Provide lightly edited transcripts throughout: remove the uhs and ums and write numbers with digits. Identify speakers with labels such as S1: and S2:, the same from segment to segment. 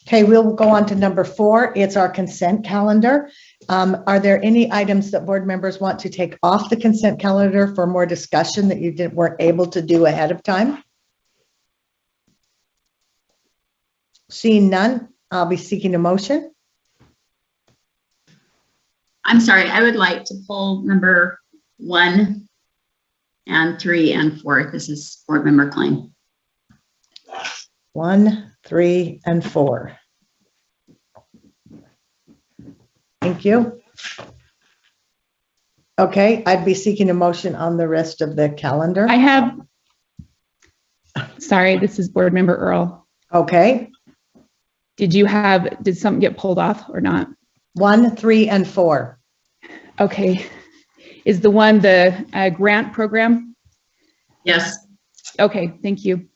S1: Okay, we'll go on to number 4. It's our consent calendar. Are there any items that board members want to take off the consent calendar for more discussion that you weren't able to do ahead of time? Seeing none, I'll be seeking a motion.
S2: I'm sorry, I would like to pull number 1 and 3 and 4. This is board member Klein.
S1: 1, 3, and 4. Thank you. Okay, I'd be seeking a motion on the rest of the calendar.
S3: I have, sorry, this is board member Earl.
S1: Okay,
S3: Did something get pulled off or not?
S1: 1, 3, and 4.
S3: Okay. Is the one the grant program?
S2: Yes.
S3: Okay, thank you.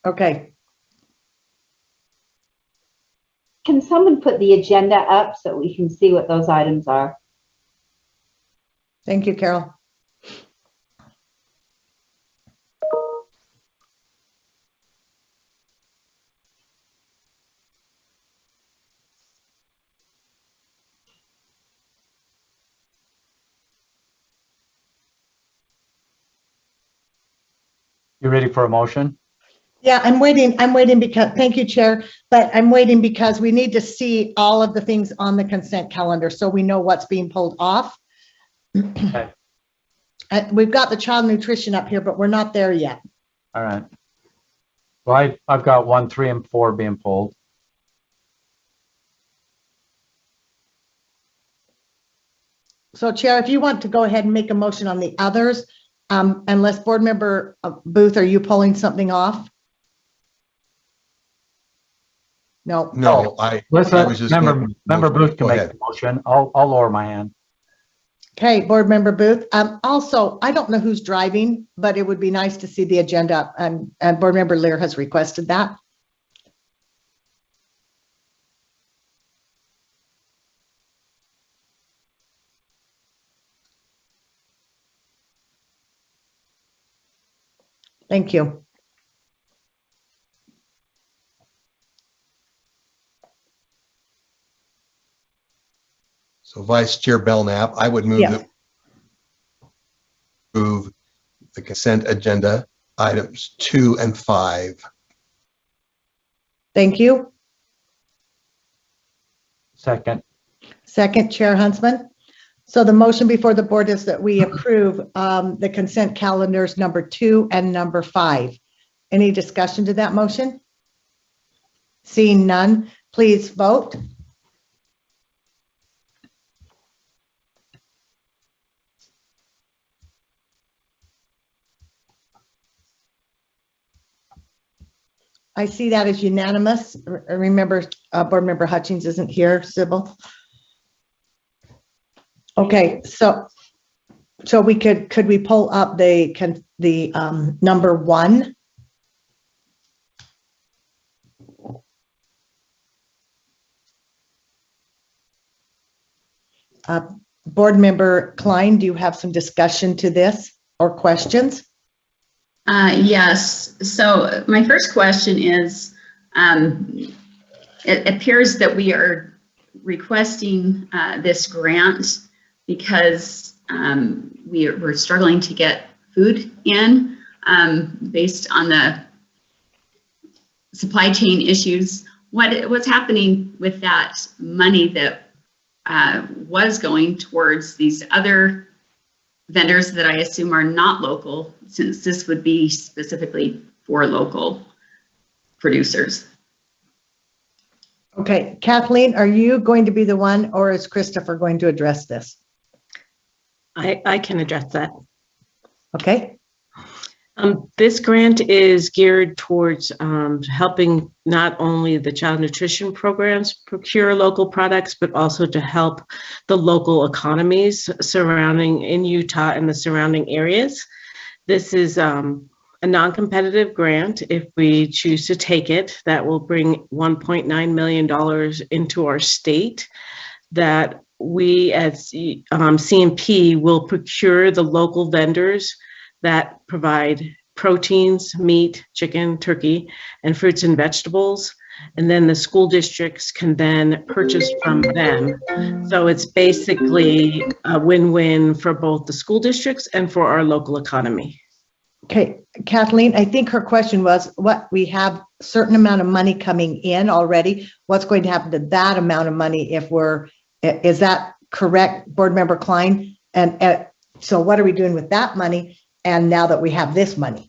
S1: Okay,
S4: Can someone put the agenda up so we can see what those items are?
S1: thank you, Carol.
S5: You ready for a motion?
S1: Yeah, I'm waiting because, thank you, Chair, but I'm waiting because we need to see all of the things on the consent calendar so we know what's being pulled off.
S5: Okay.
S1: We've got the child nutrition up here, but we're not there yet.
S5: All right. Well, I've got 1, 3, and 4 being pulled.
S1: So Chair, if you want to go ahead and make a motion on the others, unless board member Booth, are you pulling something off? No.
S6: No, I was just
S5: Member Booth can
S6: Go
S5: make
S6: ahead.
S5: the motion. I'll lower my hand.
S1: Okay, board member Booth. Also, I don't know who's driving, but it would be nice to see the agenda, and board member Lear has requested that. Thank you.
S6: So Vice Chair Belknap, I would move
S1: Yes.
S6: that move the consent agenda items 2 and 5.
S1: Thank you.
S5: Second.
S1: Second, Chair Huntsman. So the motion before the board is that we approve the consent calendars number 2 and number 5. Any discussion to that motion? Seeing none, please vote. I see that as unanimous. Remember, board member Hutchings isn't here, Sybil. Okay, so we could we pull up the number 1? Board member Klein, do you have some discussion to this or questions?
S2: Yes. So my first question is, it appears that we are requesting this grant because we're struggling to get food in based on the supply chain issues. What's happening with that money that was going towards these other vendors that I assume are not local, since this would be specifically for local producers?
S1: Okay, Kathleen, are you going to be the one, or is Christopher going to address this?
S7: I can address that.
S1: Okay,
S7: This grant is geared towards helping not only the child nutrition programs procure local products, but also to help the local economies surrounding in Utah and the surrounding areas. This is a non-competitive grant. If we choose to take it, that will bring $1.9 million into our state that we as CNP will procure the local vendors that provide proteins, meat, chicken, turkey, and fruits and vegetables. And then the school districts can then purchase from them. So it's basically a win-win for both the school districts and for our local economy.
S1: Okay, Kathleen, I think her question was, we have a certain amount of money coming in already. What's going to happen to that amount of money is that correct, Board Member Klein? And so what are we doing with that money? And now that we have this money?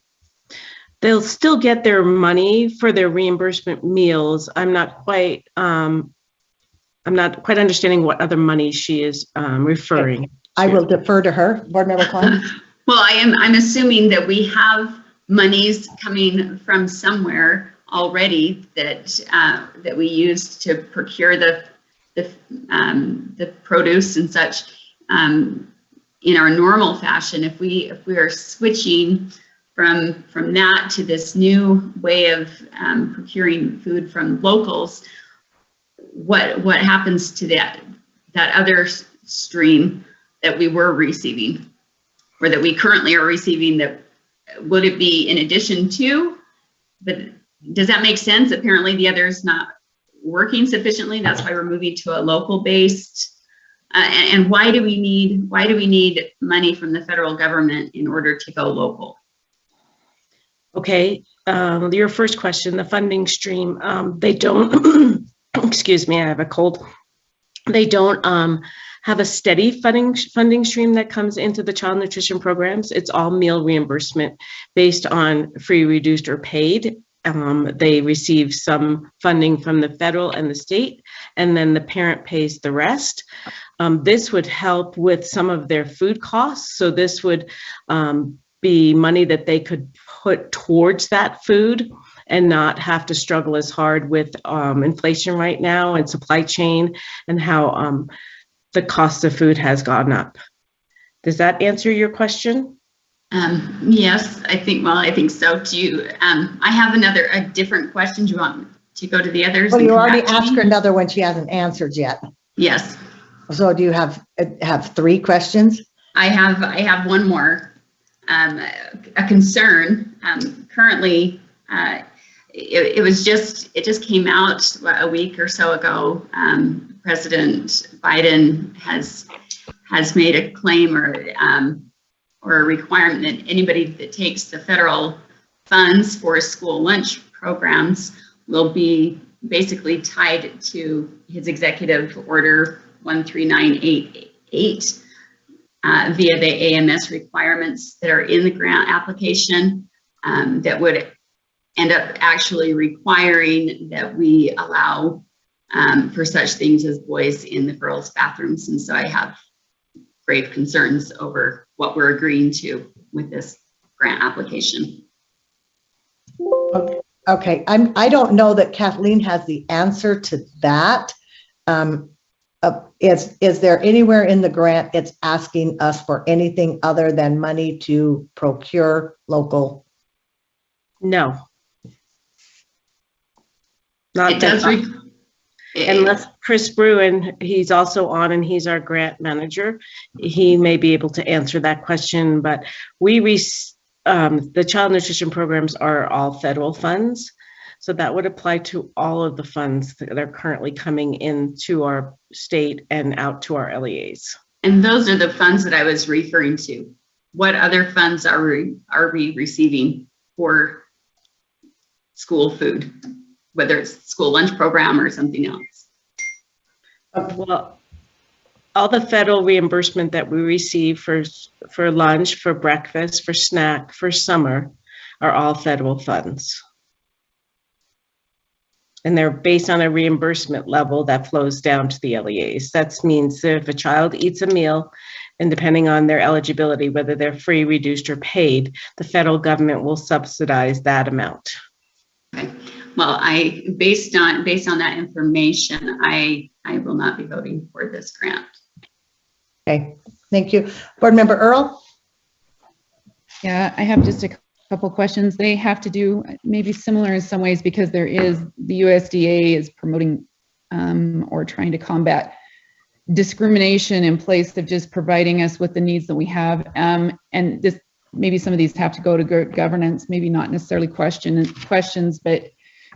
S7: They'll still get their money for their reimbursement meals. I'm not quite understanding what other money she is referring.
S1: I will defer to her, Board Member Klein.
S2: Well, I'm assuming that we have monies coming from somewhere already that we use to procure the produce and such in our normal fashion. If we are switching from that to this new way of procuring food from locals, what happens to that other stream that we were receiving, or that we currently are receiving? That would it be in addition to? But does that make sense? Apparently the other is not working sufficiently. That's why we're moving to a local based. And why do we need money from the federal government in order to go local?
S7: Okay, your first question, the funding stream, they don't, excuse me, I have a cold. They don't have a steady funding stream that comes into the child nutrition programs. It's all meal reimbursement based on free, reduced, or paid. They receive some funding from the federal and the state, and then the parent pays the rest. This would help with some of their food costs. So this would be money that they could put towards that food and not have to struggle as hard with inflation right now and supply chain and how the cost of food has gone up. Does that answer your question?
S2: Yes, I think so. Do you, I have a different question. Do you want to go to the others?
S1: Well, you already asked her another one she hasn't answered yet.
S2: Yes.
S1: So do you have 3 questions?
S2: I have one more. A concern. Currently, it just came out a week or so ago. President Biden has made a claim or a requirement that anybody that takes the federal funds for school lunch programs will be basically tied to his executive order 13988 via the AMS requirements that are in the grant application, that would end up actually requiring that we allow for such things as boys in the girls' bathrooms. And so I have grave concerns over what we're agreeing to with this grant application.
S1: Okay, I don't know that Kathleen has the answer to that. Is there anywhere in the grant it's asking us for anything other than money to procure local?
S7: No. Not
S2: It does.
S7: Unless Chris Bruin, he's also on and he's our grant manager. He may be able to answer that question, but the child nutrition programs are all federal funds. So that would apply to all of the funds that are currently coming into our state and out to our LEAs.
S2: And those are the funds that I was referring to. What other funds are we receiving for school food, whether it's school lunch program or something else?
S7: Well, all the federal reimbursement that we receive for lunch, for breakfast, for snack, for summer are all federal funds. And they're based on a reimbursement level that flows down to the LEAs. That means that if a child eats a meal, and depending on their eligibility, whether they're free, reduced, or paid, the federal government will subsidize that amount.
S2: Okay. Well, based on that information, I will not be voting for this grant.
S1: Okay, thank you. Board Member Earl?
S3: Yeah, I have just a couple questions. They have to do maybe similar in some ways because the USDA is promoting or trying to combat discrimination in place of just providing us with the needs that we have. And this maybe some of these have to go to governance, maybe not necessarily questions, but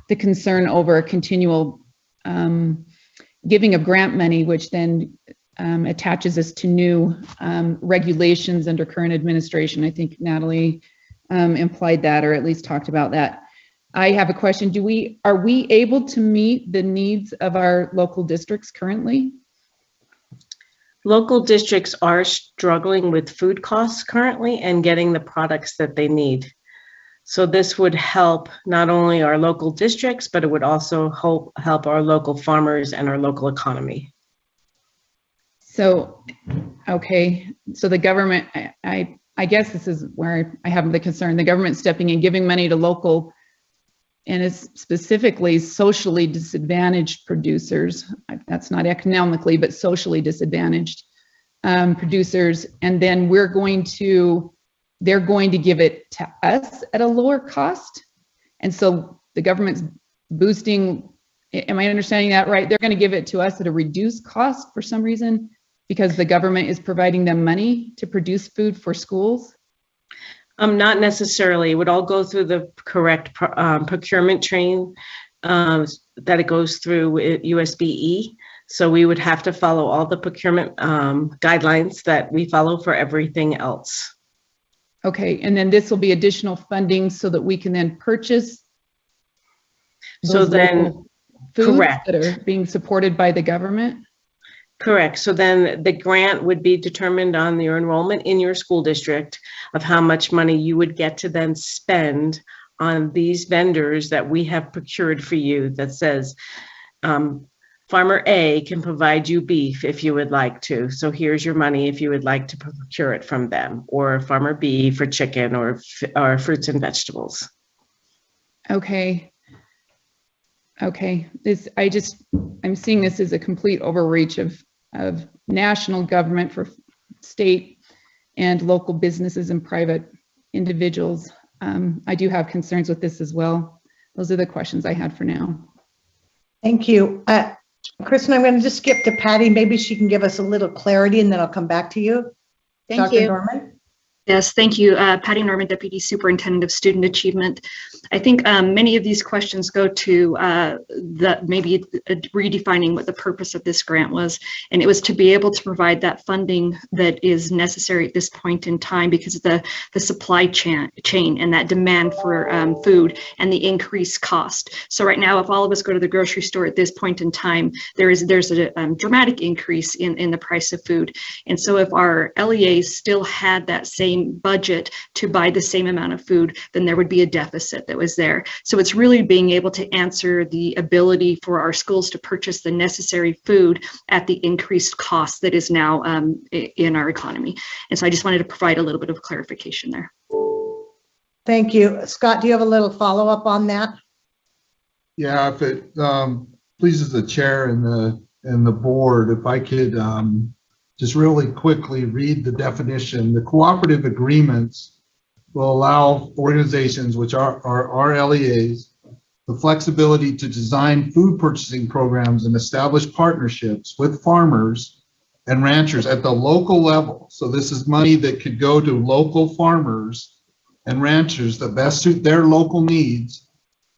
S3: the concern over continual giving of grant money, which then attaches us to new regulations under current administration. I think Natalie implied that, or at least talked about that. I have a question. Are we able to meet the needs of our local districts currently?
S7: Local districts are struggling with food costs currently and getting the products that they need. So this would help not only our local districts, but it would also help our local farmers and our local economy.
S3: So, okay, so the government, I guess this is where I have the concern, the government stepping in, giving money to local, and it's specifically socially disadvantaged producers. That's not economically, but socially disadvantaged producers. And then they're going to give it to us at a lower cost. And so the government's boosting, am I understanding that right? They're going to give it to us at a reduced cost for some reason because the government is providing them money to produce food for schools?
S7: Not necessarily. It would all go through the correct procurement train that it goes through USBE. So we would have to follow all the procurement guidelines that we follow for everything else.
S3: Okay, and then this will be additional funding so that we can then purchase
S7: So then,
S3: foods
S7: correct.
S3: that are being supported by the government?
S7: Correct. So then the grant would be determined on your enrollment in your school district of how much money you would get to then spend on these vendors that we have procured for you that says, Farmer A can provide you beef if you would like to. So here's your money if you would like to procure it from them, or Farmer B for chicken or fruits and vegetables.
S3: Okay. Okay, I'm seeing this as a complete overreach of national government for state and local businesses and private individuals. I do have concerns with this as well. Those are the questions I had for now.
S1: Thank you. Kristen, I'm going to just skip to Patty. Maybe she can give us a little clarity and then I'll come back to you.
S8: Thank
S1: Dr.
S8: you.
S1: Norman?
S8: Yes, thank you. Patty Norman, Deputy Superintendent of Student Achievement. I think many of these questions go to maybe redefining what the purpose of this grant was. And it was to be able to provide that funding that is necessary at this point in time because of the supply chain and that demand for food and the increased cost. So right now, if all of us go to the grocery store at this point in time, there's a dramatic increase in the price of food. And so if our LEAs still had that same budget to buy the same amount of food, then there would be a deficit that was there. So it's really being able to answer the ability for our schools to purchase the necessary food at the increased cost that is now in our economy. And so I just wanted to provide a little bit of clarification there.
S1: Thank you. Scott, do you have a little follow-up on that?
S9: Yeah, if it pleases the chair and the board, if I could just really quickly read the definition. The cooperative agreements will allow organizations, which are our LEAs, the flexibility to design food purchasing programs and establish partnerships with farmers and ranchers at the local level. So this is money that could go to local farmers and ranchers that best suit their local needs,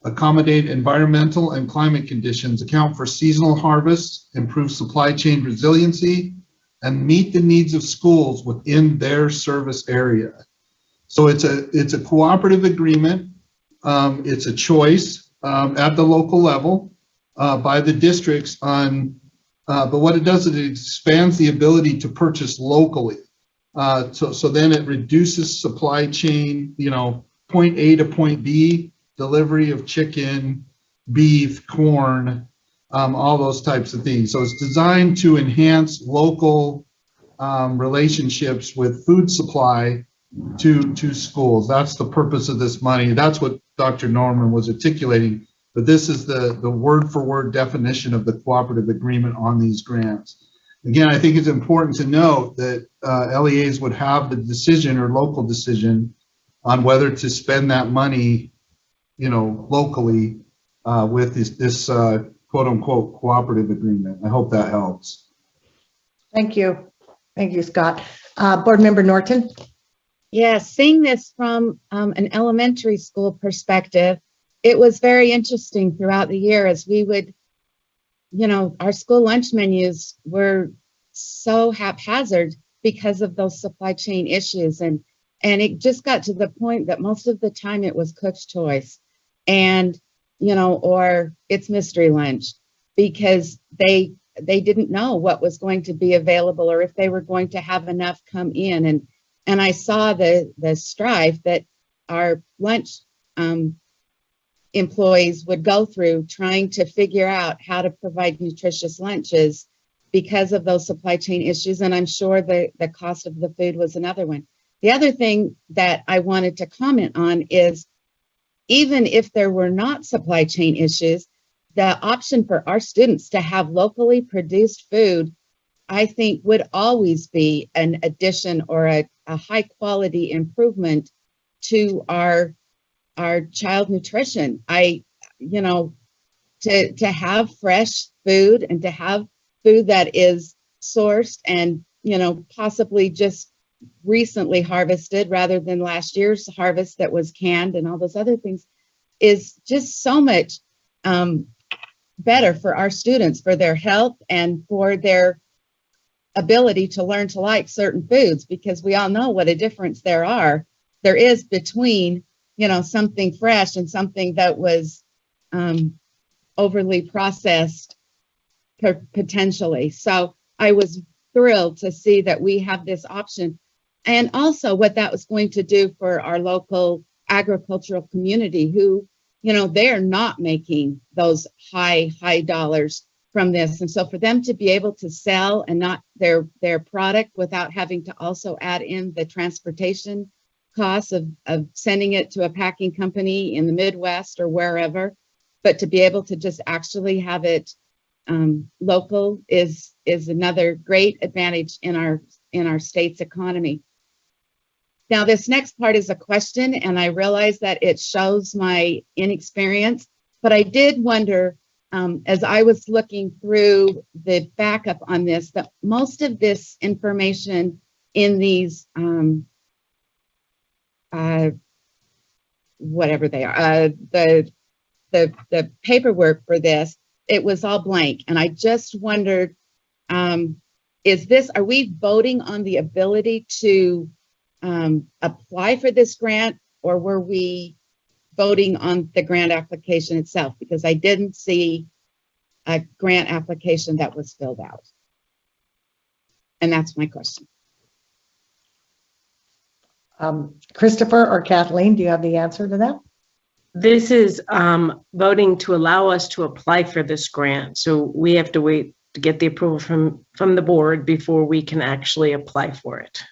S9: accommodate environmental and climate conditions, account for seasonal harvests, improve supply chain resiliency, and meet the needs of schools within their service area. So it's a cooperative agreement. It's a choice at the local level by the districts on, but what it does is it expands the ability to purchase locally. So then it reduces supply chain, point A to point B, delivery of chicken, beef, corn, all those types of things. So it's designed to enhance local relationships with food supply to schools. That's the purpose of this money. That's what Dr. Norman was articulating. But this is the word-for-word definition of the cooperative agreement on these grants. Again, I think it's important to note that LEAs would have the decision or local decision on whether to spend that money, locally with this quote-unquote cooperative agreement. I hope that helps.
S1: Thank you. Thank you, Scott. Board Member Norton?
S10: Yeah, seeing this from an elementary school perspective, it was very interesting throughout the year as we would, our school lunch menus were so haphazard because of those supply chain issues. And it just got to the point that most of the time it was cook's choice and, or it's mystery lunch because they didn't know what was going to be available or if they were going to have enough come in. And I saw the strife that our lunch employees would go through trying to figure out how to provide nutritious lunches because of those supply chain issues. And I'm sure the cost of the food was another one. The other thing that I wanted to comment on is even if there were not supply chain issues, the option for our students to have locally produced food, I think would always be an addition or a high quality improvement to our child nutrition. To have fresh food and to have food that is sourced and, possibly just recently harvested rather than last year's harvest that was canned and all those other things is just so much better for our students, for their health and for their ability to learn to like certain foods, because we all know what a difference there is between, something fresh and something that was overly processed potentially. So I was thrilled to see that we have this option, and also what that was going to do for our local agricultural community who, they're not making those high dollars from this. And so for them to be able to sell and not their product without having to also add in the transportation costs of sending it to a packing company in the Midwest or wherever, but to be able to just actually have it local is another great advantage in our state's economy. Now, this next part is a question, and I realize that it shows my inexperience, but I did wonder, as I was looking through the backup on this, that most of this information in these, whatever they are, the paperwork for this, it was all blank. And I just wondered, are we voting on the ability to apply for this grant, or were we voting on the grant application itself? Because I didn't see a grant application that was filled out. And that's my question.
S1: Christopher or Kathleen, do you have the answer to that?
S7: This is voting to allow us to apply for this grant. So we have to wait to get the approval from the board before we can actually apply for it.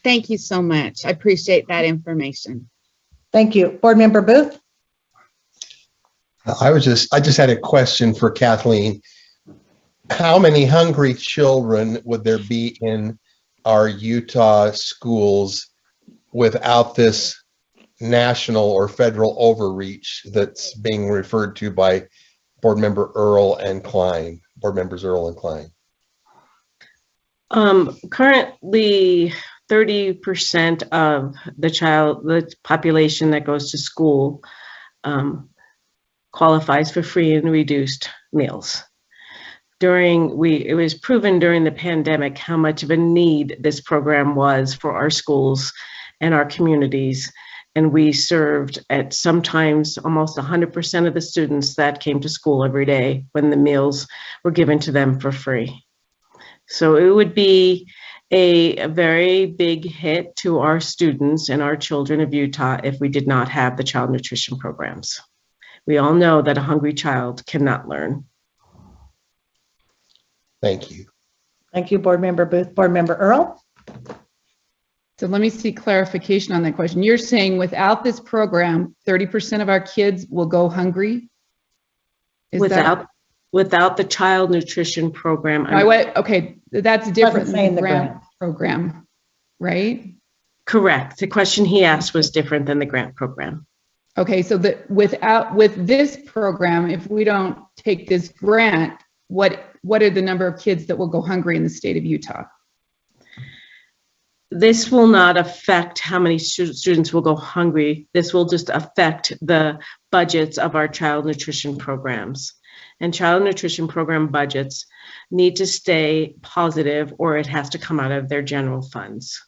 S10: Thank you so much. I appreciate that information.
S1: Thank you. Board Member Booth?
S6: I just had a question for Kathleen. How many hungry children would there be in our Utah schools without this national or federal overreach that's being referred to by Board Members Earl and Klein?
S7: Currently, 30% of the population that goes to school qualifies for free and reduced meals. It was proven during the pandemic how much of a need this program was for our schools and our communities. And we served at sometimes almost 100% of the students that came to school every day when the meals were given to them for free. So it would be a very big hit to our students and our children of Utah if we did not have the child nutrition programs. We all know that a hungry child cannot learn.
S6: Thank you.
S1: Thank you, Board Member Booth. Board Member Earl?
S3: So let me see clarification on that question. You're saying without this program, 30% of our kids will go hungry?
S7: Without the child nutrition program.
S3: Okay, that's different than the grant program, right?
S7: Correct. The question he asked was different than the grant program.
S3: Okay, so with this program, if we don't take this grant, what are the number of kids that will go hungry in the state of Utah?
S7: This will not affect how many students will go hungry. This will just affect the budgets of our child nutrition programs. And child nutrition program budgets need to stay positive, or it has to come out of their general funds.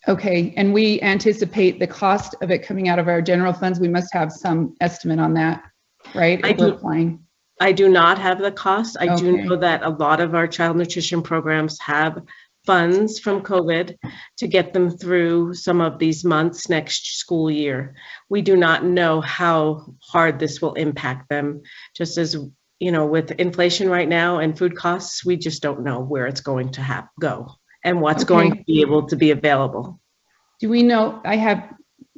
S3: Okay, and we anticipate the cost of it coming out of our general funds. We must have some estimate on that, right? If we're applying.
S7: I do not have the cost. I do
S3: Okay.
S7: know that a lot of our child nutrition programs have funds from COVID to get them through some of these months next school year. We do not know how hard this will impact them. Just as, with inflation right now and food costs, we just don't know where it's going to go and what's going to be able to be available.
S3: Do we know, I have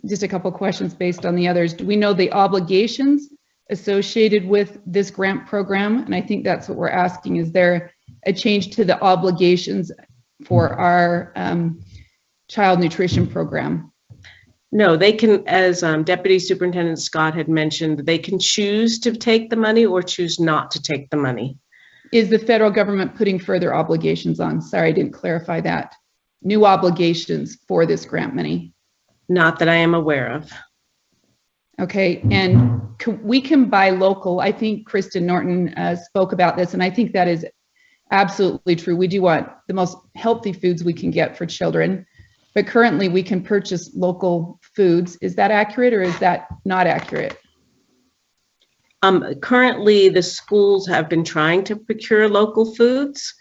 S3: just a couple questions based on the others. Do we know the obligations associated with this grant program? And I think that's what we're asking. Is there a change to the obligations for our child nutrition program?
S7: No, they can, as Deputy Superintendent Scott had mentioned, they can choose to take the money or choose not to take the money.
S3: Is the federal government putting further obligations on? Sorry, I didn't clarify that. New obligations for this grant money?
S7: Not that I am aware of.
S3: Okay, and we can buy local. I think Kristen Norton spoke about this, and I think that is absolutely true. We do want the most healthy foods we can get for children, but currently we can purchase local foods. Is that accurate or is that not accurate?
S7: Currently, the schools have been trying to procure local foods.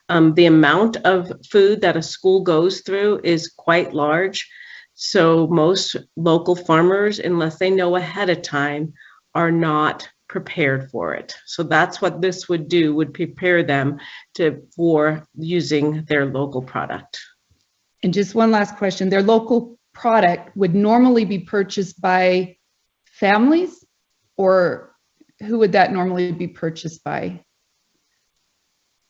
S7: The amount of food that a school goes through is quite large. So most local farmers, unless they know ahead of time, are not prepared for it. So that's what this would do, would prepare them for using their local product.
S3: And just one last question. Their local product would normally be purchased by families, or who would that normally be purchased by?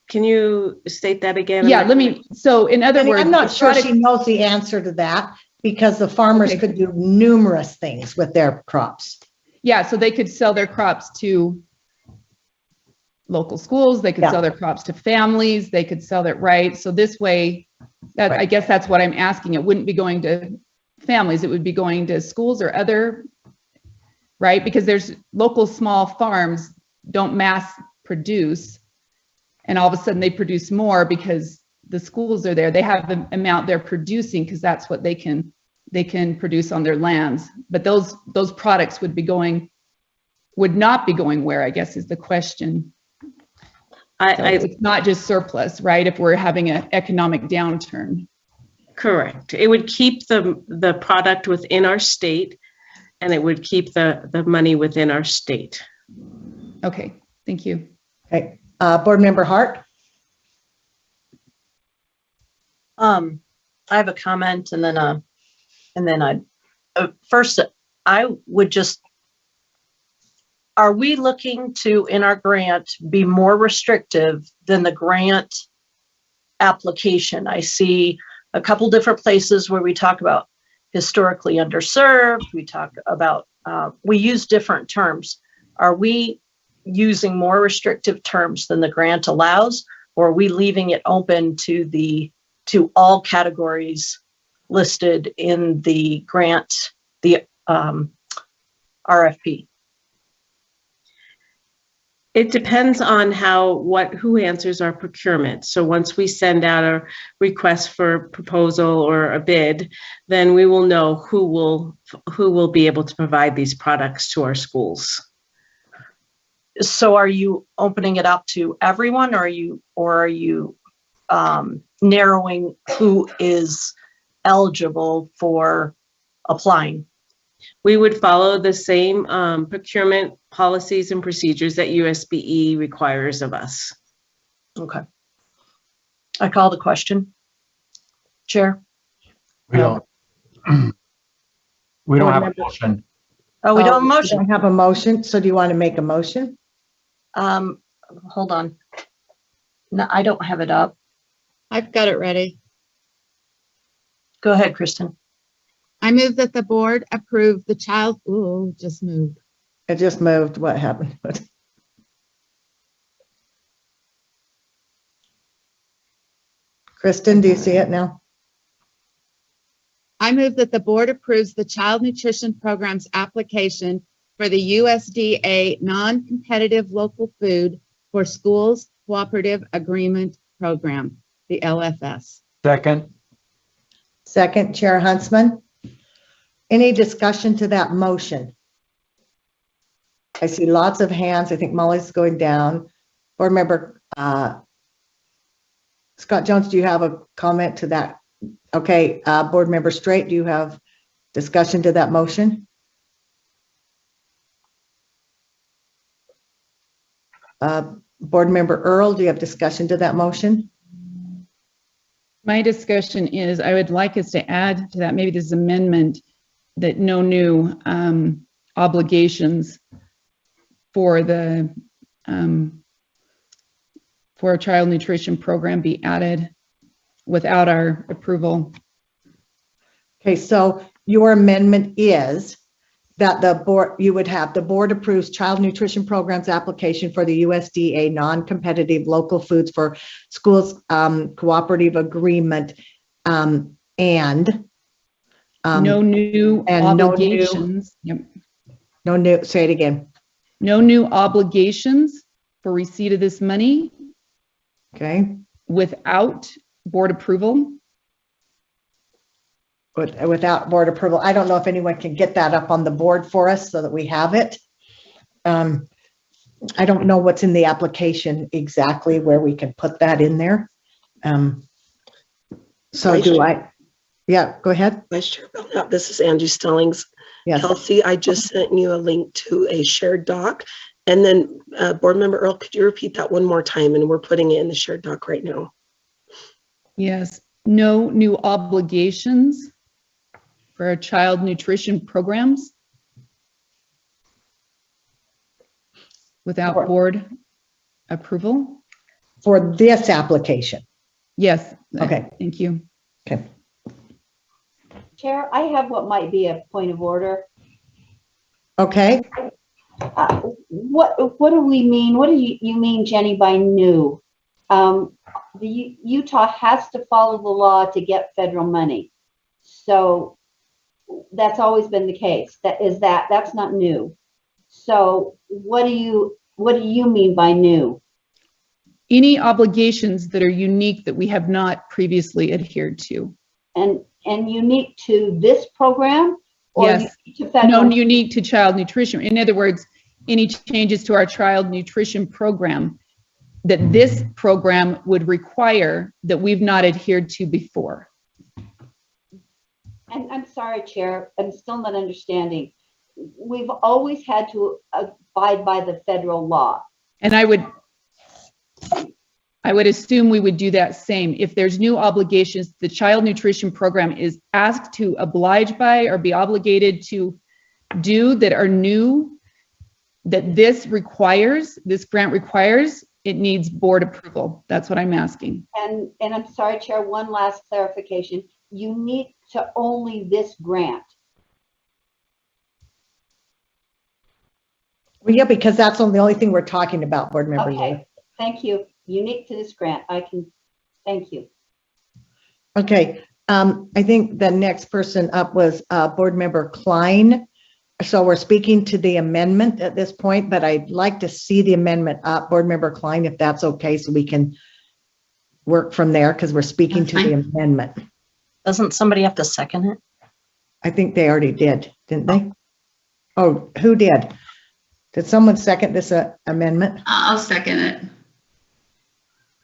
S7: Can you state that again?
S3: Yeah, so in other words,
S1: I'm not sure she knows the answer to that, because the farmers could do numerous things with their crops.
S3: Yeah, so they could sell their crops to local schools, they could sell their crops to families, they could sell it, right? So this way, I guess that's what I'm asking. It wouldn't be going to families, it would be going to schools or other, right? Because there's local small farms don't mass produce, and all of a sudden they produce more because the schools are there. They have the amount they're producing because that's what they can produce on their lands. But those products would not be going where, I guess, is the question. It's not just surplus, right? If we're having an economic downturn.
S7: Correct. It would keep the product within our state, and it would keep the money within our state.
S3: Okay, thank you.
S1: Okay, Board Member Hart.
S11: I have a comment, and then first, I would just, are we looking to, in our grant, be more restrictive than the grant application? I see a couple different places where we talk about historically underserved, we talk about, we use different terms. Are we using more restrictive terms than the grant allows, or are we leaving it open to all categories listed in the grant, the RFP?
S7: It depends on who answers our procurement. So once we send out a request for proposal or a bid, then we will know who will be able to provide these products to our schools.
S11: So are you opening it up to everyone, or are you narrowing who is eligible for applying?
S7: We would follow the same procurement policies and procedures that USBE requires of us.
S11: Okay. I call the question. Chair?
S5: We don't have a motion.
S11: Oh, we don't have a motion.
S1: We don't have a motion. So do you want to make a motion?
S11: Hold on. No, I don't have it up.
S10: I've got it ready.
S11: Go ahead, Kristen.
S10: I move that the board approve the child, just moved.
S1: It just moved. What happened? Kristen, do you see it now?
S10: I move that the board approves the Child Nutrition Program's application for the USDA Non-Competitive Local Food for Schools Cooperative Agreement Program, the LFS.
S5: Second.
S1: Second, Chair Huntsman. Any discussion to that motion? I see lots of hands. I think Molly's going down. Board Member Scott Jones, do you have a comment to that? Okay, Board Member Straight, do you have discussion to that motion? Board Member Earl, do you have discussion to that motion?
S3: My discussion is I would like us to add to that, maybe this amendment, that no new obligations for the for a child nutrition program be added without our approval.
S1: Okay, so your amendment is that the board, you would have the board approves child nutrition programs application for the USDA non-competitive local foods for schools cooperative agreement and
S3: No new
S1: and no new-
S3: obligations. Yep.
S1: no new, say it again.
S3: No new obligations for receipt of this money
S1: Okay,
S3: without board approval.
S1: without board approval. I don't know if anyone can get that up on the board for us so that we have it. I don't know what's in the application exactly where we can put that in there. So do I, yeah, go ahead.
S12: Vice Chair Belknap, this is Angie Stallings.
S1: Yes,
S12: Kelsey, I just sent you a link to a shared doc. And then Board Member Earl, could you repeat that one more time? And we're putting it in the shared doc right now.
S3: Yes, no new obligations for our child nutrition programs without
S1: Sure.
S3: board approval.
S1: for this application.
S3: Yes.
S1: Okay.
S3: Thank you.
S1: Okay.
S4: Chair, I have what might be a point of order.
S1: Okay,
S4: What do we mean? What do you mean, Jenny, by new? The Utah has to follow the law to get federal money. So that's always been the case. That's not new. So what do you mean by new?
S3: Any obligations that are unique that we have not previously adhered to.
S4: And unique to this program? Or
S3: Yes.
S4: unique to federal?
S3: No, unique to child nutrition. In other words, any changes to our child nutrition program that this program would require that we've not adhered to before.
S4: And I'm sorry, Chair, I'm still not understanding. We've always had to abide by the federal law.
S3: And I would assume we would do that same. If there's new obligations, the child nutrition program is asked to oblige by or be obligated to do that are new, that this grant requires, it needs board approval. That's what I'm asking.
S4: And I'm sorry, Chair, one last clarification. Unique to only this grant.
S1: well, yeah, because that's the only thing we're talking about, Board Member Yu.
S4: Okay, thank you. Unique to this grant. Thank you.
S1: Okay, I think the next person up was Board Member Klein. So we're speaking to the amendment at this point, but I'd like to see the amendment up, Board Member Klein, if that's okay, so we can work from there because we're speaking to the amendment.
S11: Doesn't somebody have to second it?
S1: I think they already did, didn't they? Oh, who did? Did someone second this amendment?
S2: I'll second it.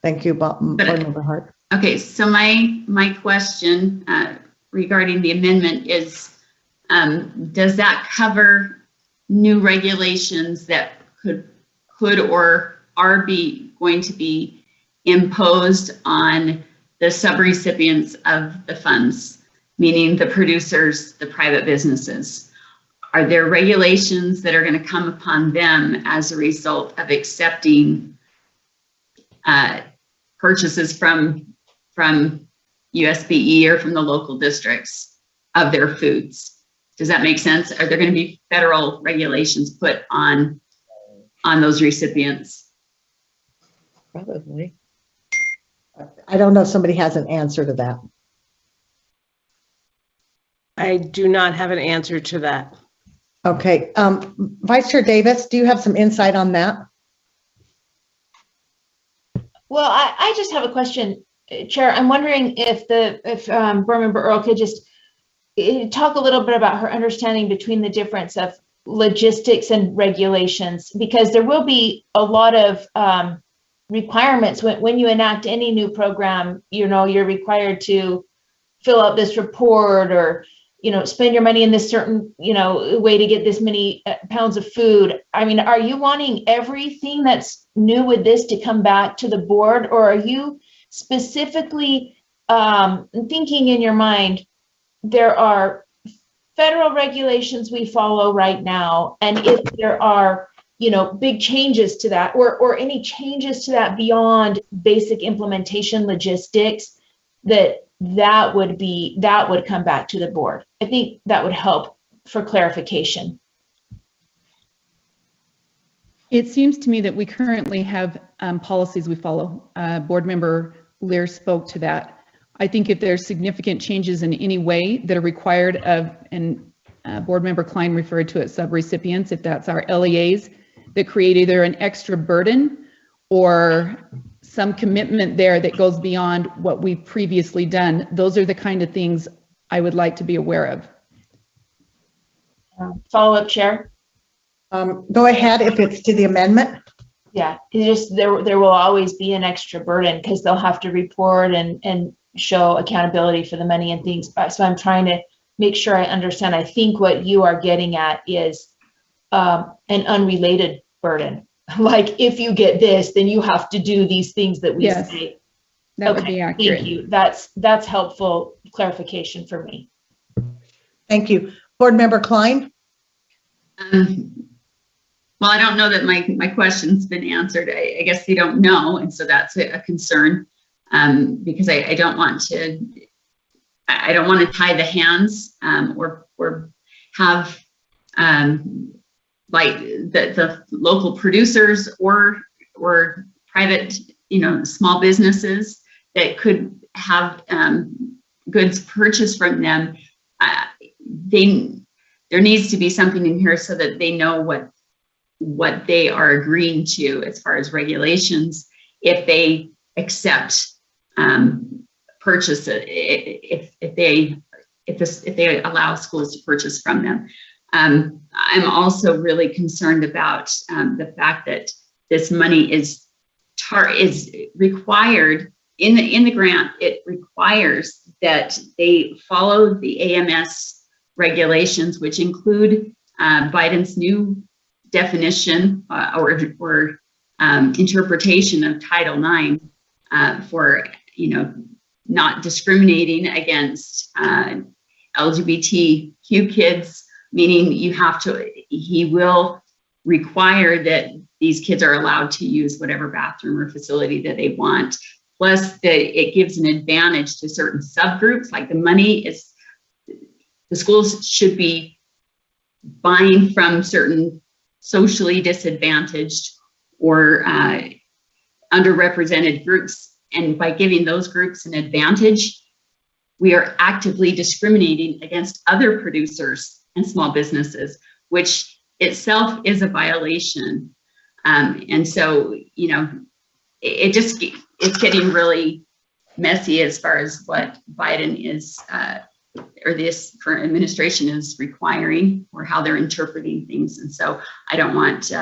S1: Thank you, Board Member Hart.
S2: Okay, so my question regarding the amendment is, does that cover new regulations that could or are going to be imposed on the subrecipients of the funds, meaning the producers, the private businesses? Are there regulations that are going to come upon them as a result of accepting purchases from USBE or from the local districts of their foods? Does that make sense? Are there going to be federal regulations put on those recipients?
S1: Probably. I don't know if somebody has an answer to that.
S7: I do not have an answer to that.
S1: Okay, Vice Chair Davis, do you have some insight on that?
S13: Well, I just have a question, Chair. I'm wondering if Board Member Earl could just talk a little bit about her understanding between the difference of logistics and regulations, because there will be a lot of requirements when you enact any new program. You're required to fill out this report, or spend your money in this certain way to get this many pounds of food. I mean, are you wanting everything that's new with this to come back to the board, or are you specifically thinking in your mind there are federal regulations we follow right now, and if there are big changes to that, or any changes to that beyond basic implementation logistics, that would come back to the board? I think that would help for clarification.
S3: It seems to me that we currently have policies we follow. Board Member Lear spoke to that. I think if there's significant changes in any way that are required of, and Board Member Klein referred to it, subrecipients, if that's our LEAs, that create either an extra burden or some commitment there that goes beyond what we've previously done, those are the kind of things I would like to be aware of.
S13: Follow-up, Chair?
S1: Go ahead if it's to the amendment.
S13: Yeah, there will always be an extra burden because they'll have to report and show accountability for the money and things. So I'm trying to make sure I understand. I think what you are getting at is an unrelated burden. Like, if you get this, then you have to do these things that we say.
S3: That would be accurate.
S13: Thank you. That's helpful clarification for me.
S1: Thank you. Board Member Klein?
S2: Well, I don't know that my question's been answered. I guess you don't know, and so that's a concern, because I don't want to tie the hands or have like the local producers or private small businesses that could have goods purchased from them. There needs to be something in here so that they know what they are agreeing to as far as regulations if they accept purchase it, if they allow schools to purchase from them. I'm also really concerned about the fact that this money is required in the grant. It requires that they follow the AMS regulations, which include Biden's new definition or interpretation of Title IX for not discriminating against LGBTQ kids, meaning he will require that these kids are allowed to use whatever bathroom or facility that they want. Plus, it gives an advantage to certain subgroups, like the schools should be buying from certain socially disadvantaged or underrepresented groups. And by giving those groups an advantage, we are actively discriminating against other producers and small businesses, which itself is a violation. And so, it's getting really messy as far as what Biden is, or this current administration is requiring, or how they're interpreting things. And so I don't want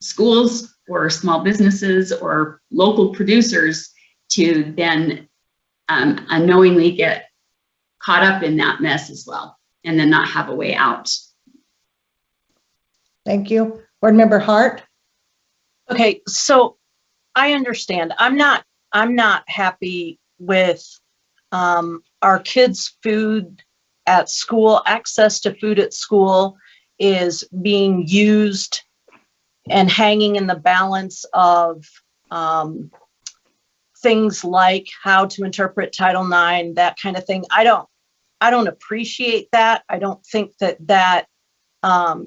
S2: schools or small businesses or local producers to then unknowingly get caught up in that mess as well, and then not have a way out.
S1: Thank you. Board Member Hart?
S11: Okay, so I understand. I'm not happy with our kids' food at school. Access to food at school is being used and hanging in the balance of things like how to interpret Title IX, that kind of thing. I don't appreciate that. I don't think that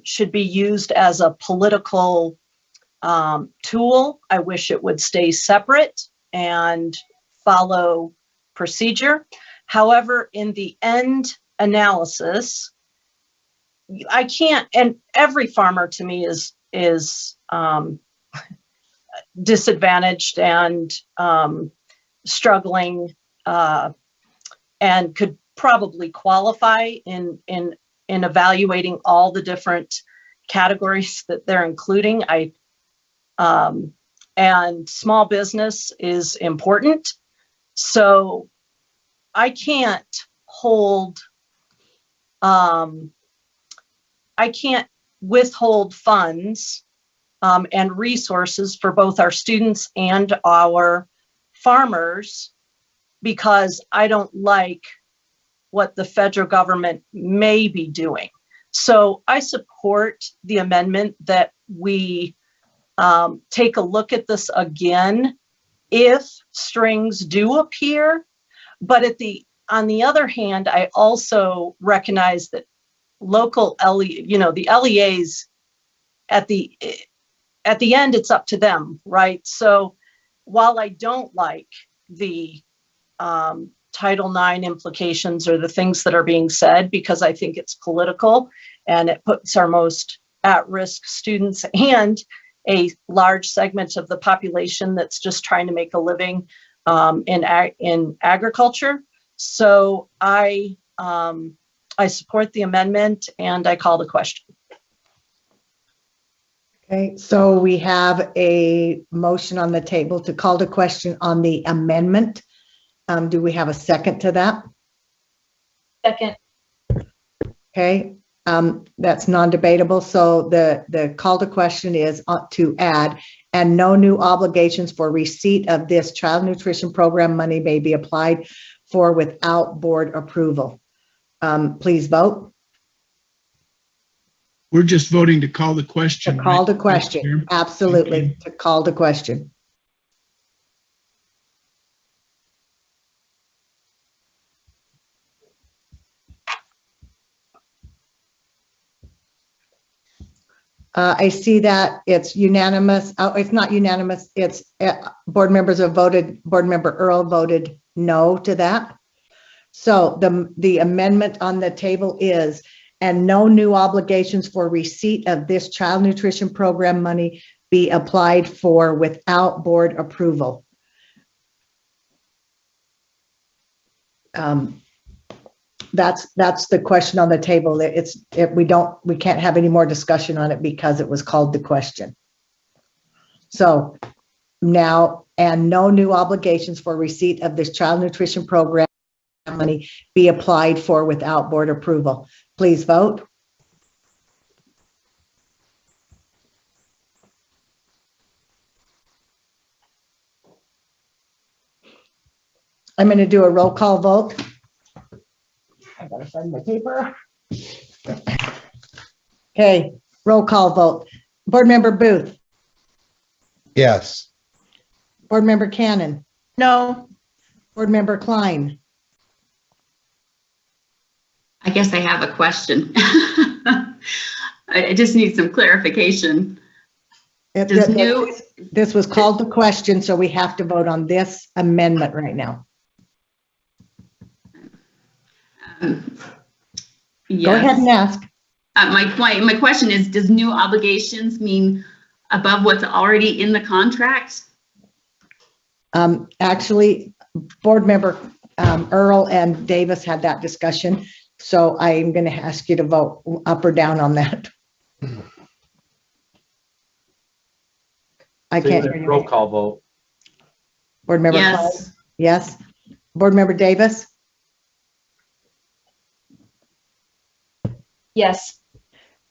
S11: should be used as a political tool. I wish it would stay separate and follow procedure. However, in the end, analysis, I can't, and every farmer to me is disadvantaged and struggling, and could probably qualify in evaluating all the different categories that they're including. And small business is important. So I can't withhold funds and resources for both our students and our farmers because I don't like what the federal government may be doing. So I support the amendment that we take a look at this again if strings do appear. But on the other hand, I also recognize that local the LEAs at the end, it's up to them, right? So while I don't like the Title IX implications or the things that are being said, because I think it's political and it puts our most at-risk students and a large segment of the population that's just trying to make a living in agriculture. So I support the amendment and I call the question.
S1: Okay, so we have a motion on the table to call the question on the amendment. Do we have a second to that?
S13: Second.
S1: Okay, that's non-debatable. So the call to question is to add, and no new obligations for receipt of this child nutrition program money may be applied for without board approval. Please vote.
S14: We're just voting to call the question.
S1: To call the
S14: right?
S1: question, absolutely, to call the question. I see that it's unanimous. Oh, it's not unanimous. It's board members have voted, Board Member Earl voted no to that. So the amendment on the table is, and no new obligations for receipt of this child nutrition program money be applied for without board approval. That's the question on the table. We can't have any more discussion on it because it was called the question. So now, and no new obligations for receipt of this child nutrition program money be applied for without board approval. Please vote. I'm going to do a roll call vote. I gotta find my paper. Okay, roll call vote. Board Member Booth.
S6: Yes.
S1: Board Member Cannon.
S11: No.
S1: Board Member Klein.
S2: I guess I have a question. I just need some clarification.
S1: This was called the question, so we have to vote on this amendment right now.
S2: Yes.
S1: Go ahead and ask.
S2: My question is, does new obligations mean above what's already in the contract?
S1: Actually, Board Member Earl and Davis had that discussion, so I'm going to ask you to vote up or down on that. I can't hear you.
S5: Roll call vote.
S1: Board Member
S2: Yes.
S1: Klein? Yes. Board Member Davis?
S13: Yes.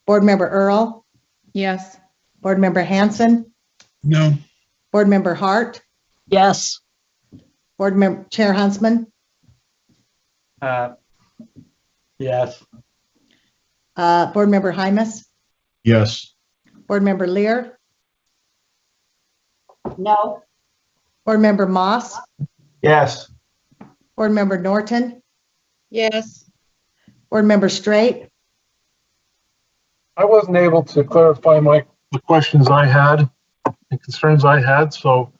S1: Board Member Earl?
S3: Yes.
S1: Board Member Hanson?
S14: No.
S1: Board Member Hart?
S11: Yes.
S1: Board Member Chair Huntsman?
S5: Yes.
S1: Board Member Hymas?
S14: Yes.
S1: Board Member Lear?
S4: No.
S1: Board Member Moss?
S5: Yes.
S1: Board Member Norton?
S10: Yes.
S1: Board Member Straight?
S15: I wasn't able to clarify the questions I had and concerns I had, so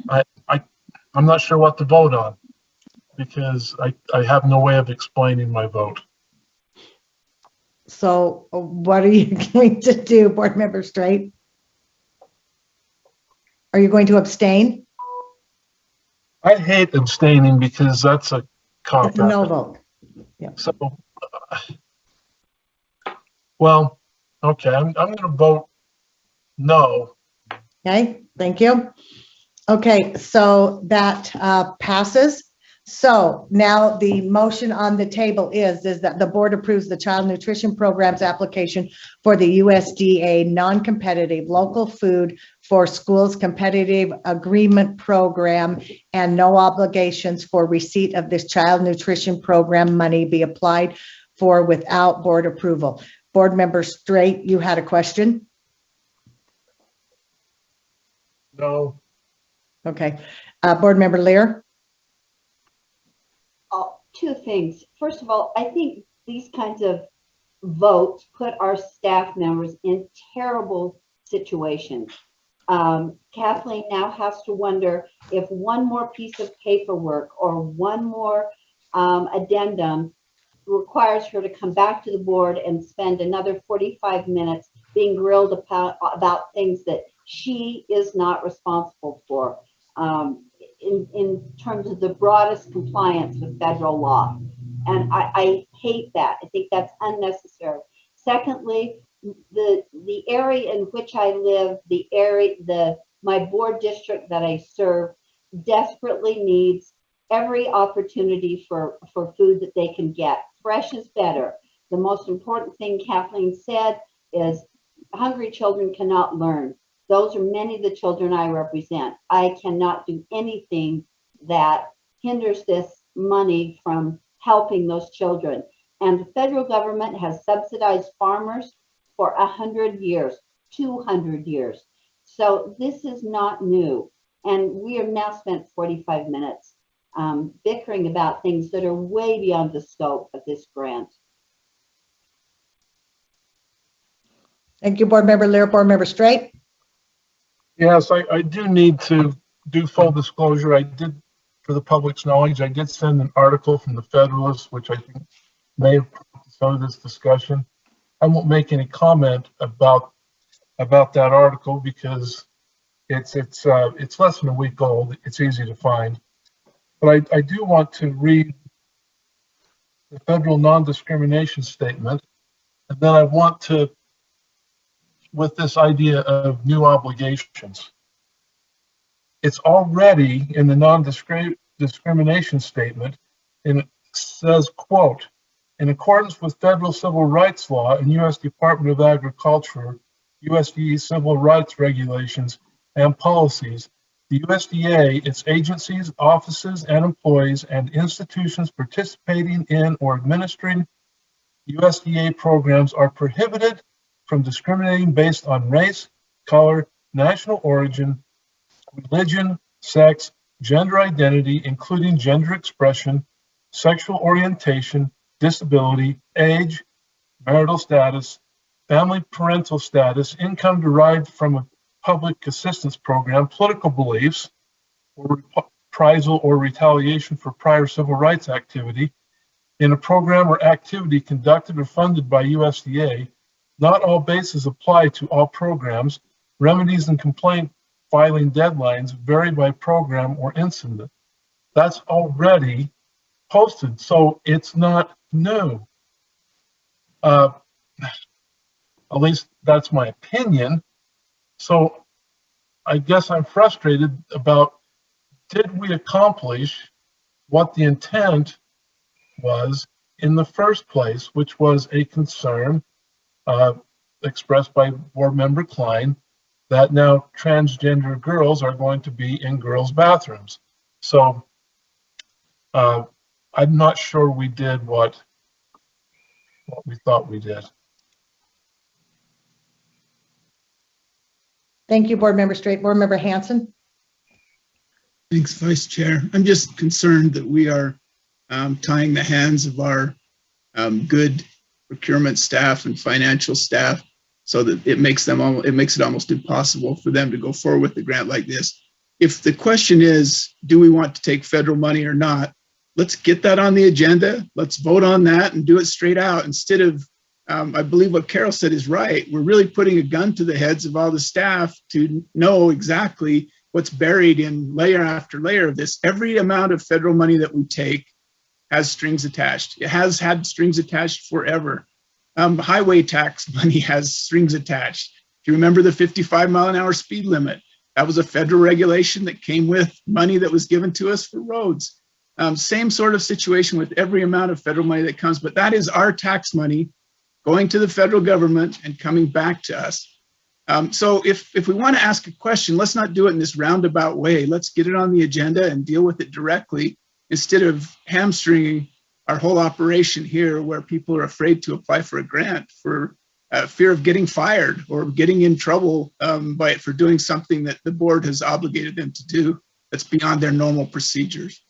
S15: I'm not sure what to vote on because I have no way of explaining my vote.
S1: So what are you going to do, Board Member Straight? Are you going to abstain?
S15: I hate abstaining because that's a cop
S1: It's a no
S15: out.
S1: vote.
S15: So, well, okay, I'm going to vote no.
S1: Okay, thank you. Okay, so that passes. So now the motion on the table is that the board approves the child nutrition programs application for the USDA non-competitive local food for schools competitive agreement program, and no obligations for receipt of this child nutrition program money be applied for without board approval. Board Member Straight, you had a question?
S15: No.
S1: Okay. Board Member Lear?
S4: Two things. First of all, I think these kinds of votes put our staff members in terrible situations. Kathleen now has to wonder if one more piece of paperwork or one more addendum requires her to come back to the board and spend another 45 minutes being grilled about things that she is not responsible for. In terms of the broadest compliance with federal law. And I hate that. I think that's unnecessary. Secondly, the area in which I live, my board district that I serve desperately needs every opportunity for food that they can get. Fresh is better. The most important thing Kathleen said is hungry children cannot learn. Those are many of the children I represent. I cannot do anything that hinders this money from helping those children. And the federal government has subsidized farmers for 100 years, 200 years. So this is not new. And we have now spent 45 minutes bickering about things that are way beyond the scope of this grant.
S1: Thank you, Board Member Lear. Board Member Straight?
S15: Yes, I do need to do full disclosure. I did, for the public's knowledge, I did send an article from the Federalist, which I think may have prompted some of this discussion. I won't make any comment about that article because it's less than a week old. It's easy to find. But I do want to read the federal non-discrimination statement, and then I want to, with this idea of new obligations. It's already in the non-discrimination statement, and it says, quote, in accordance with federal civil rights law and U.S. Department of Agriculture, USDA civil rights regulations and policies, the USDA, its agencies, offices, and employees and institutions participating in or administering USDA programs are prohibited from discriminating based on race, color, national origin, religion, sex, gender identity, including gender expression, sexual orientation, disability, age, marital status, family parental status, income derived from a public assistance program, political beliefs, or reprisal or retaliation for prior civil rights activity in a program or activity conducted or funded by USDA. Not all bases apply to all programs. Remedies and complaint filing deadlines vary by program or incident. That's already posted, so it's not new. At least that's my opinion. So I guess I'm frustrated about, did we accomplish what the intent was in the first place, which was a concern expressed by Board Member Klein that now transgender girls are going to be in girls' bathrooms. So I'm not sure we did what we thought we did.
S1: Thank you, Board Member Straight. Board Member Hanson?
S14: Thanks, Vice Chair. I'm just concerned that we are tying the hands of our good procurement staff and financial staff so that it makes it almost impossible for them to go forward with a grant like this. If the question is, do we want to take federal money or not, let's get that on the agenda. Let's vote on that and do it straight out instead of I believe what Carol said is right. We're really putting a gun to the heads of all the staff to know exactly what's buried in layer after layer of this. Every amount of federal money that we take has strings attached. It has had strings attached forever. Highway tax money has strings attached. If you remember the 55-mile-an-hour speed limit, that was a federal regulation that came with money that was given to us for roads. Same sort of situation with every amount of federal money that comes, but that is our tax money going to the federal government and coming back to us. So if we want to ask a question, let's not do it in this roundabout way. Let's get it on the agenda and deal with it directly instead of hamstringing our whole operation here where people are afraid to apply for a grant for fear of getting fired or getting in trouble for doing something that the board has obligated them to do that's beyond their normal procedures.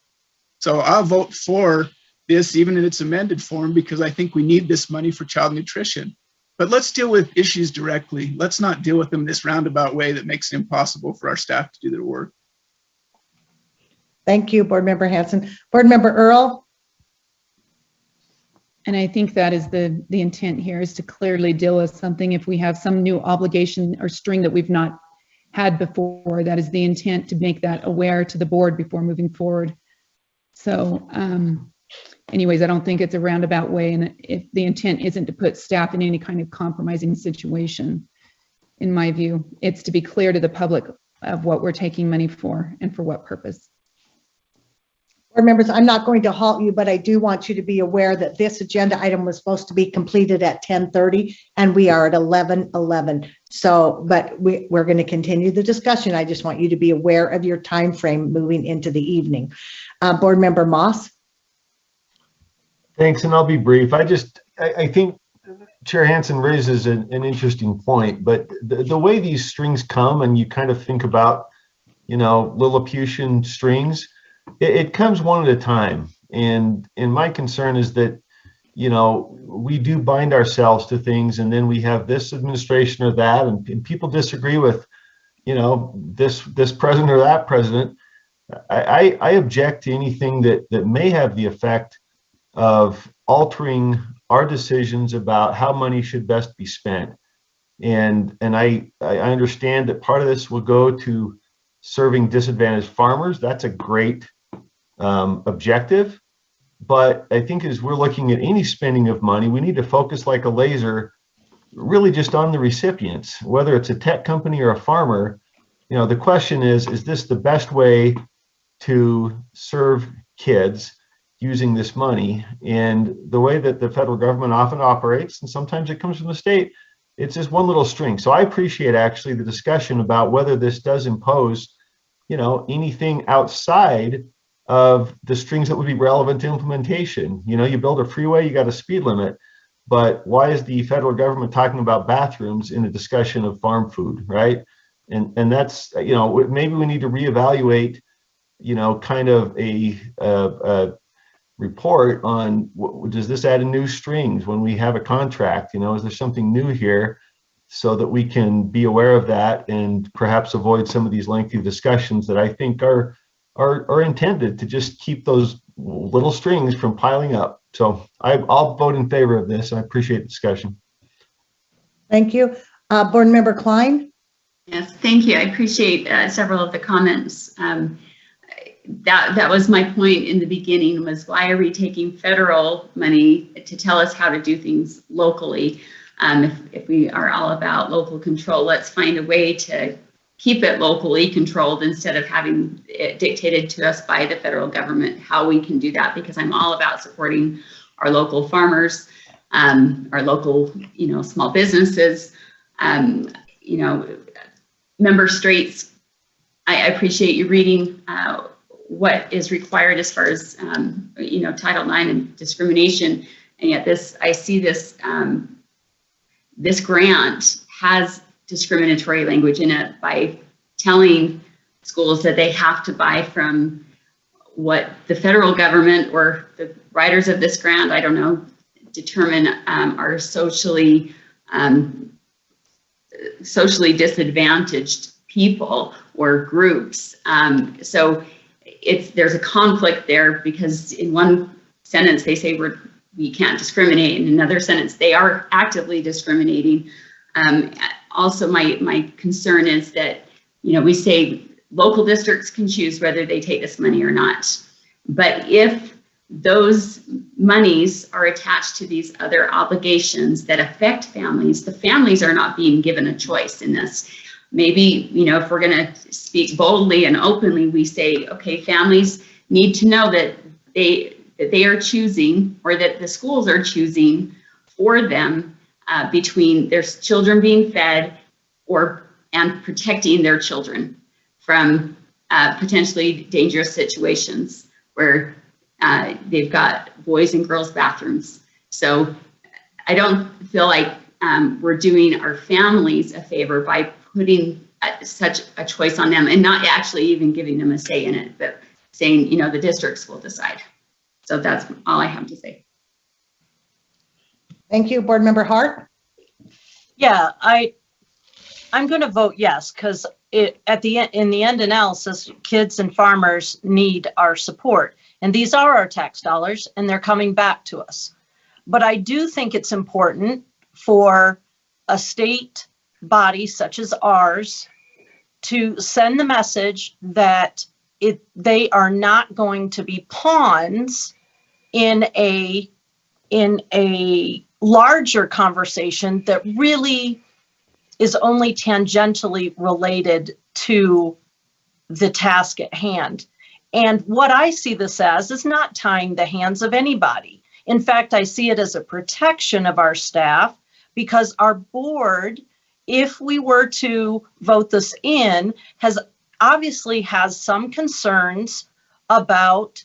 S14: So I'll vote for this even in its amended form because I think we need this money for child nutrition. But let's deal with issues directly. Let's not deal with them this roundabout way that makes it impossible for our staff to do their work.
S1: Thank you, Board Member Hanson. Board Member Earl?
S3: And I think that is the intent here, is to clearly deal with something. If we have some new obligation or string that we've not had before, that is the intent, to make that aware to the board before moving forward. So anyways, I don't think it's a roundabout way, and if the intent isn't to put staff in any kind of compromising situation, in my view, it's to be clear to the public of what we're taking money for and for what purpose.
S1: Board members, I'm not going to halt you, but I do want you to be aware that this agenda item was supposed to be completed at 10:30 and we are at 11:11. So, but we're going to continue the discussion. I just want you to be aware of your time frame moving into the evening. Board Member Moss?
S16: Thanks, and I'll be brief. I think Chair Hanson raises an interesting point, but the way these strings come, and you kind of think about, Lilliputian strings, it comes one at a time. And my concern is that, we do bind ourselves to things, and then we have this administration or that, and people disagree with, this president or that president. I object to anything that may have the effect of altering our decisions about how money should best be spent. And I understand that part of this will go to serving disadvantaged farmers. That's a great objective. But I think as we're looking at any spending of money, we need to focus like a laser really just on the recipients, whether it's a tech company or a farmer. The question is this the best way to serve kids using this money? And the way that the federal government often operates, and sometimes it comes from the state, it's just one little string. So I appreciate actually the discussion about whether this does impose, anything outside of the strings that would be relevant to implementation. You build a freeway, you got a speed limit, but why is the federal government talking about bathrooms in a discussion of farm food, right? And that's, maybe we need to reevaluate, kind of a report on does this add in new strings when we have a contract? Is there something new here so that we can be aware of that and perhaps avoid some of these lengthy discussions that I think are intended to just keep those little strings from piling up. So I'll vote in favor of this. I appreciate the discussion.
S1: Thank you. Board Member Klein?
S2: Yes, thank you. I appreciate several of the comments. That was my point in the beginning, was why are we taking federal money to tell us how to do things locally? If we are all about local control, let's find a way to keep it locally controlled instead of having it dictated to us by the federal government, how we can do that, because I'm all about supporting our local farmers, our local, small businesses, member states. I appreciate you reading what is required as far as, Title IX and discrimination. And yet I see this, this grant has discriminatory language in it by telling schools that they have to buy from what the federal government or the writers of this grant, I don't know, determine are socially disadvantaged people or groups. So there's a conflict there, because in one sentence they say we're we can't discriminate. In another sentence, they are actively discriminating. Also, my concern is that, we say local districts can choose whether they take this money or not. But if those monies are attached to these other obligations that affect families, the families are not being given a choice in this. Maybe, if we're going to speak boldly and openly, we say, okay, families need to know that they are choosing, or that the schools are choosing for them, between their children being fed and protecting their children from potentially dangerous situations where they've got boys and girls bathrooms. So I don't feel like we're doing our families a favor by putting such a choice on them and not actually even giving them a say in it, but saying, the districts will decide. So that's all I have to say.
S1: Thank you, Board Member Hart.
S11: Yeah, I'm going to vote yes, because in the end analysis, kids and farmers need our support. And these are our tax dollars, and they're coming back to us. But I do think it's important for a state body such as ours to send the message that they are not going to be pawns in a larger conversation that really is only tangentially related to the task at hand. And what I see this as is not tying the hands of anybody. In fact, I see it as a protection of our staff, because our board, if we were to vote this in, obviously has some concerns about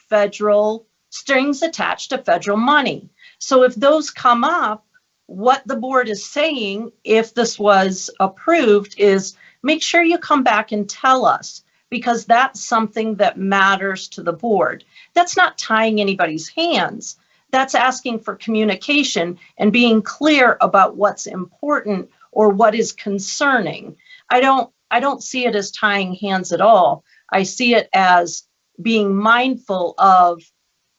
S11: federal strings attached to federal money. So if those come up, what the board is saying, if this was approved, is make sure you come back and tell us, because that's something that matters to the board. That's not tying anybody's hands. That's asking for communication and being clear about what's important or what is concerning. I don't see it as tying hands at all. I see it as being mindful of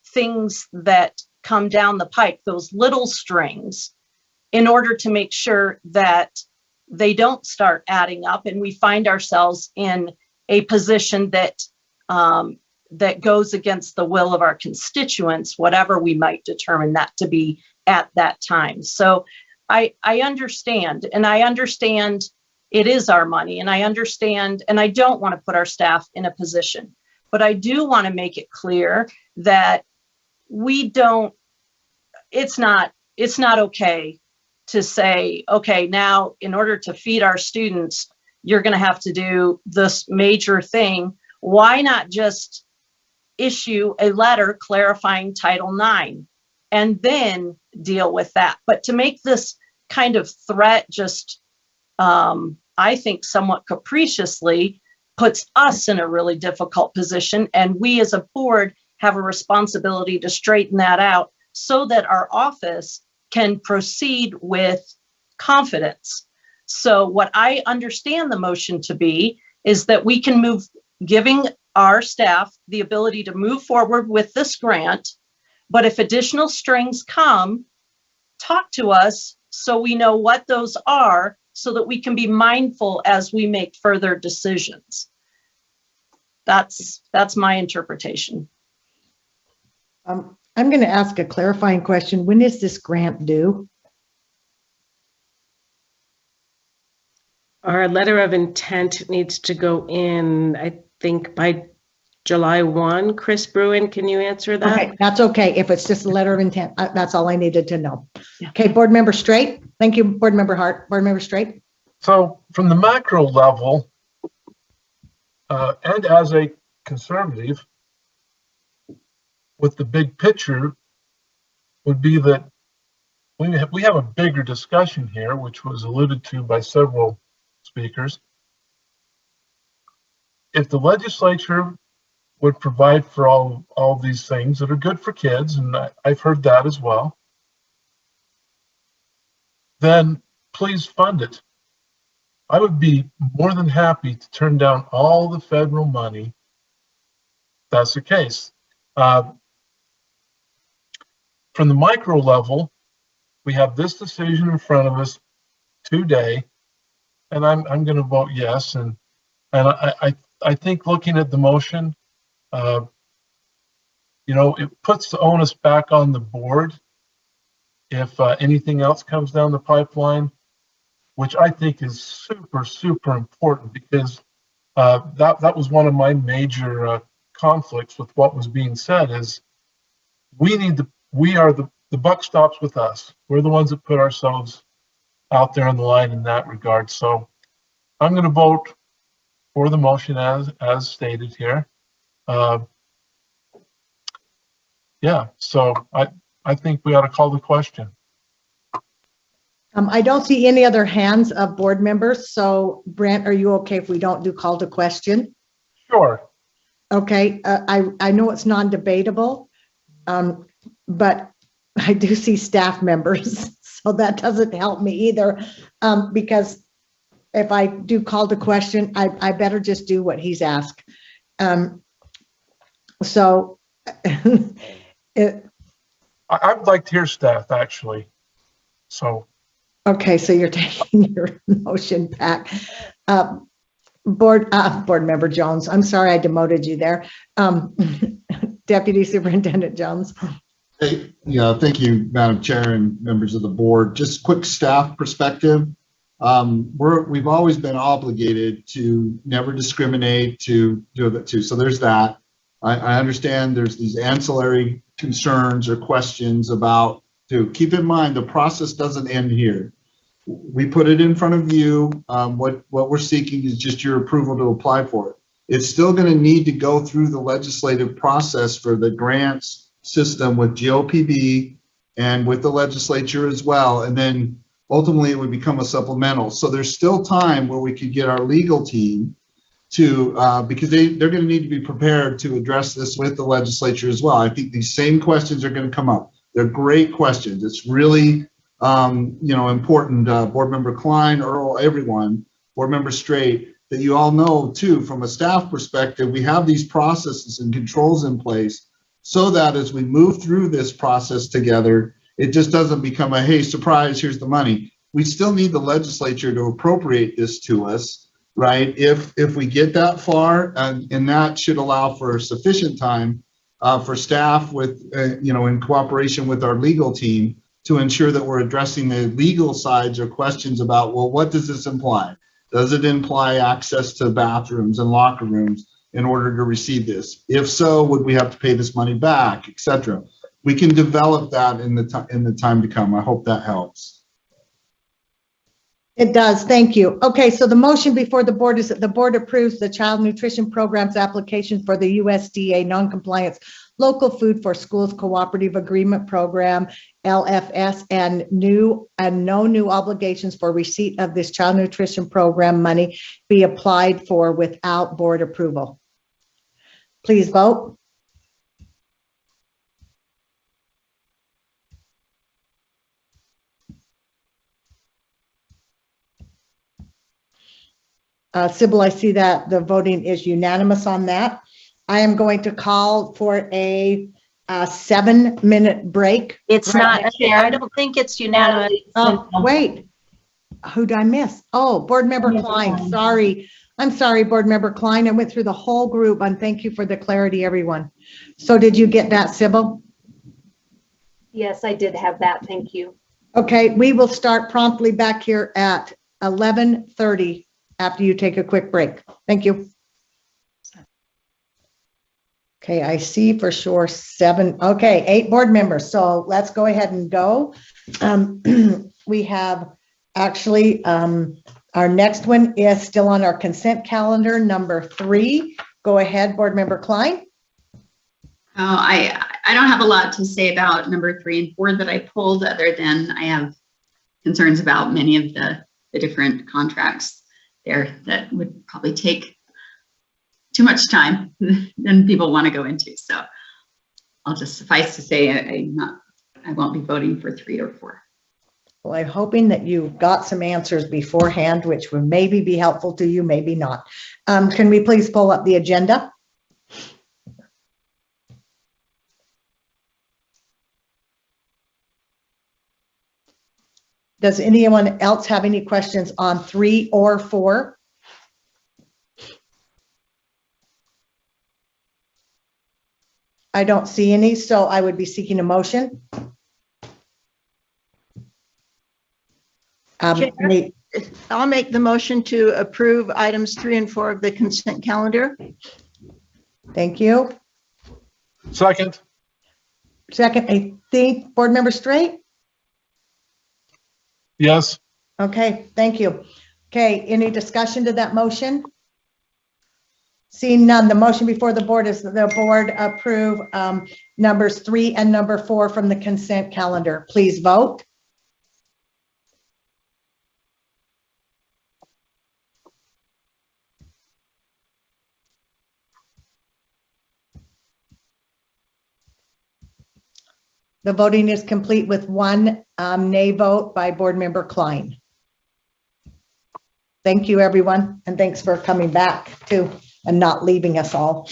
S11: things that come down the pike, those little strings, in order to make sure that they don't start adding up and we find ourselves in a position that that goes against the will of our constituents, whatever we might determine that to be at that time. So I understand, and I understand it is our money, and I understand, and I don't want to put our staff in a position, but I do want to make it clear that we don't, it's not okay to say, okay, now in order to feed our students, you're going to have to do this major thing. Why not just issue a letter clarifying Title IX and then deal with that? But to make this kind of threat just, I think somewhat capriciously, puts us in a really difficult position. And we as a board have a responsibility to straighten that out so that our office can proceed with confidence. So what I understand the motion to be is that we can move, giving our staff the ability to move forward with this grant, but if additional strings come, talk to us so we know what those are, so that we can be mindful as we make further decisions. That's my interpretation.
S1: I'm going to ask a clarifying question. When is this grant due?
S7: Our letter of intent needs to go in, I think, by July 1. Chris Bruin, can you answer that?
S1: Okay, that's okay. If it's just a letter of intent, that's all I needed to know. Yeah. Okay, Board Member Straight. Thank you, Board Member Hart. Board Member Straight.
S15: So from the macro level, and as a conservative, with the big picture would be that we have a bigger discussion here, which was alluded to by several speakers. If the legislature would provide for all these things that are good for kids, and I've heard that as well, then please fund it. I would be more than happy to turn down all the federal money. That's the case. from the micro level, we have this decision in front of us today, and I'm going to vote yes. And I think looking at the motion, it puts the onus back on the board if anything else comes down the pipeline, which I think is super, super important, because that was one of my major conflicts with what was being said is the buck stops with us. We're the ones that put ourselves out there on the line in that regard. So I'm going to vote for the motion as stated here. Yeah, so I think we ought to call the question.
S1: I don't see any other hands of board members. So Brent, are you okay if we don't do call to question?
S15: Sure.
S1: Okay, I know it's non-debatable, but I do see staff members, so that doesn't help me either, because if I do call to question, I better just do what he's asked. So
S15: I'd like to hear staff, actually. So.
S1: Okay, so you're taking your motion back. Board Member Jones, I'm sorry I demoted you there. Deputy Superintendent Jones.
S9: Hey, yeah, thank you, Madam Chair and members of the board. Just quick staff perspective. We've always been obligated to never discriminate, to do that too. So there's that. I understand there's these ancillary concerns or questions about, to keep in mind, the process doesn't end here. We put it in front of you. What we're seeking is just your approval to apply for it. It's still going to need to go through the legislative process for the grants system with GOPB and with the legislature as well. And then ultimately it would become a supplemental. So there's still time where we could get our legal team to, because they're going to need to be prepared to address this with the legislature as well. I think these same questions are going to come up. They're great questions. It's really, important. Board Member Klein, Earl, everyone, Board Member Straight, that you all know too, from a staff perspective, we have these processes and controls in place so that as we move through this process together, it just doesn't become a, hey, surprise, here's the money. We still need the legislature to appropriate this to us, right? If we get that far, and that should allow for sufficient time for staff with, in cooperation with our legal team to ensure that we're addressing the legal sides or questions about, well, what does this imply? Does it imply access to bathrooms and locker rooms in order to receive this? If so, would we have to pay this money back, et cetera? We can develop that in the time to come. I hope that helps.
S1: It does. Thank you. Okay, so the motion before the board is that the board approves the Child Nutrition Program's application for the USDA non-compliance Local Food for Schools Cooperative Agreement Program, LFS, and no new obligations for receipt of this Child Nutrition Program money be applied for without board approval. Please vote. Sybil, I see that the voting is unanimous on that. I am going to call for a 7-minute break.
S11: It's not, I don't think it's unanimous.
S1: Oh, wait. Who did I miss? Oh, Board Member Klein. Sorry. I'm sorry, Board Member Klein. I went through the whole group, and thank you for the clarity, everyone. So did you get that, Sybil?
S17: Yes, I did have that. Thank you.
S1: Okay, we will start promptly back here at 11:30 after you take a quick break. Thank you. Okay, I see for sure 7. Okay, 8 board members. So let's go ahead and go. We have actually, our next one is still on our consent calendar, number 3. Go ahead, Board Member Klein.
S2: I don't have a lot to say about number 3 and 4 that I pulled, other than I have concerns about many of the different contracts there that would probably take too much time than people want to go into. So I'll just suffice to say I won't be voting for 3 or 4.
S1: Well, I'm hoping that you got some answers beforehand, which would maybe be helpful to you, maybe not. Can we please pull up the agenda? Does anyone else have any questions on 3 or 4? I don't see any, so I would be seeking a motion.
S18: Chair, I'll make the motion to approve items 3 and 4 of the consent calendar.
S1: Thank you.
S15: Second.
S1: Second, I think Board Member Straight?
S15: Yes.
S1: Okay, thank you. Okay, any discussion to that motion? Seeing none, the motion before the board is that the board approve numbers 3 and number 4 from the consent calendar. Please vote. The voting is complete with 1 nay vote by Board Member Klein. Thank you, everyone, and thanks for coming back too and not leaving us all.